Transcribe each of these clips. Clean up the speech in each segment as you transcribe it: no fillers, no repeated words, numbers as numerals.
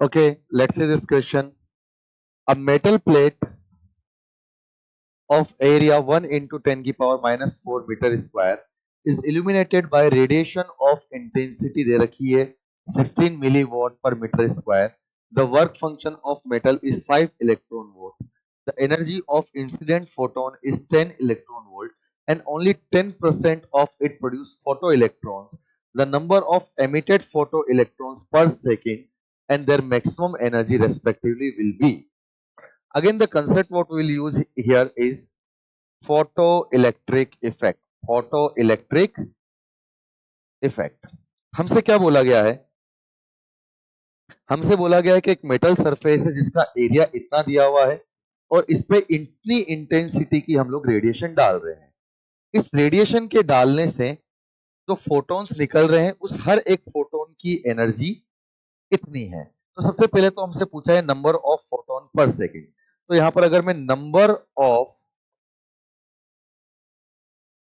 Okay, let's say this question. A metal plate of area 1 into 10 की power minus 4 meter square is illuminated by radiation of intensity दे रखी है 16 milliwatt per meter square. The work function of metal is 5 electron volt. The energy of incident photon is 10 electron volt and only 10% of it produce photoelectrons. The number of emitted photoelectrons per second and their maximum energy respectively will be. Again, the concept what we will use here is photoelectric effect. Photoelectric effect. हमसे क्या बोला गया है? हमसे बोला गया है कि एक मेटल सरफेस है जिसका एरिया इतना दिया हुआ है और इस पे इतनी इंटेंसिटी की हम लोग रेडिएशन डाल रहे हैं. इस रेडिएशन के डालने से जो फोटॉन्स निकल रहे हैं उस हर एक फोटोन की एनर्जी इतनी है. तो सबसे पहले तो हमसे पूछा है number of photon per second. तो यहां पर अगर मैं number of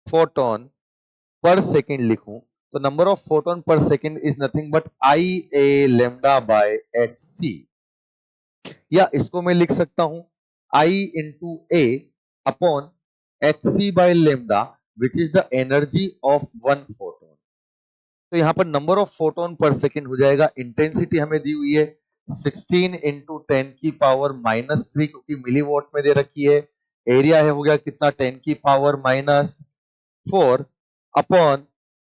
photon per second लिखूं तो number of photon per second is nothing but I A lambda by h c. या इसको मैं लिख सकता हूं I into A upon h c by lambda which is the energy of one photon. तो यहां पर number of photon per second हो जाएगा. इंटेंसिटी हमें दी हुई है 16 इंटू 10 की पावर माइनस 3 क्योंकि मिलीवॉट में दे रखी है. एरिया है हो गया कितना 10 की power minus 4 upon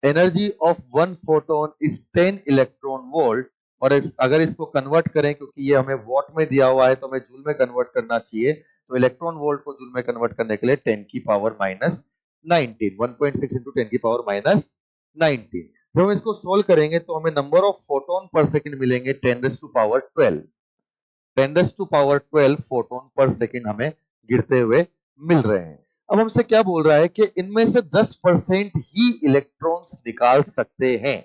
energy of one photon is 10 electron volt. और अगर इसको कन्वर्ट करें क्योंकि ये हमें वॉट में दिया हुआ है तो हमें जूल में कन्वर्ट करना चाहिए. तो इलेक्ट्रॉन वोल्ट को जूल में कन्वर्ट करने के लिए 10 की पावर माइनस 19 1.6 इंटू 10 की पावर माइनस 19. जब हम इसको सोल्व करेंगे तो हमें number of photon per second मिलेंगे 10 raise to power 12. 10 raise to power 12 photon per second हमें गिरते हुए मिल रहे हैं. अब हमसे क्या बोल रहा है कि इनमें से 10% ही इलेक्ट्रॉन्स निकाल सकते हैं.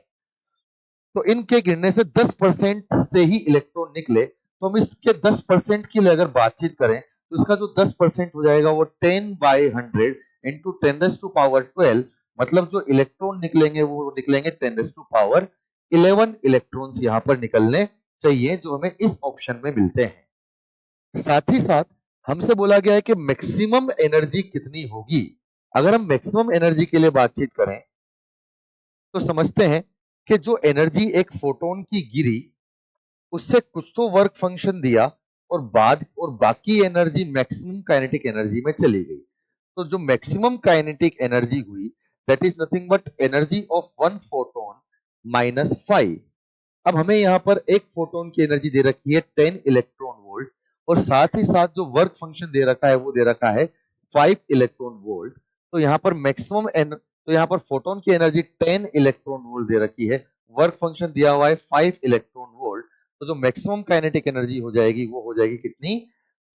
तो इनके गिरने से 10% से ही इलेक्ट्रॉन निकले तो हम इसके 10% की अगर बातचीत करें तो इसका जो 10% हो जाएगा वो 10/100 इंटू 10 रेज़ टू पावर 12. मतलब जो इलेक्ट्रॉन निकलेंगे वो निकलेंगे 10 रेज़ टू पावर 11 इलेक्ट्रॉन्स यहां पर निकलने चाहिए जो हमें इस ऑप्शन में मिलते हैं. साथ ही साथ हमसे बोला गया है कि मैक्सिमम एनर्जी कितनी होगी. अगर हम मैक्सिमम एनर्जी के लिए बातचीत करें तो समझते हैं कि जो एनर्जी एक फोटोन की गिरी उससे कुछ तो वर्क फंक्शन दिया और बाकी एनर्जी मैक्सिमम काइनेटिक एनर्जी में चली गई. तो जो मैक्सिमम काइनेटिक एनर्जी हुई that is nothing but energy of one photon minus 5. अब हमें यहां पर एक फोटोन की एनर्जी दे रखी है 10 इलेक्ट्रॉन वोल्ट और साथ ही साथ जो वर्क फंक्शन दे रखा है वो दे रखा है 5 इलेक्ट्रॉन वोल्ट. तो यहां पर तो यहां पर फोटोन की एनर्जी 10 इलेक्ट्रॉन वोल्ट दे रखी है. वर्क फंक्शन दिया हुआ है 5 इलेक्ट्रॉन वोल्ट. तो जो मैक्सिमम काइनेटिक एनर्जी हो जाएगी वो हो जाएगी कितनी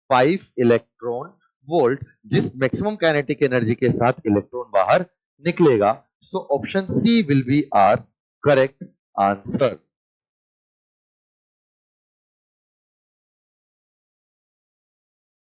5 इलेक्ट्रॉन वोल्ट. जिस मैक्सिमम काइनेटिक एनर्जी के साथ इलेक्ट्रॉन बाहर निकलेगा. So option C will be our correct answer.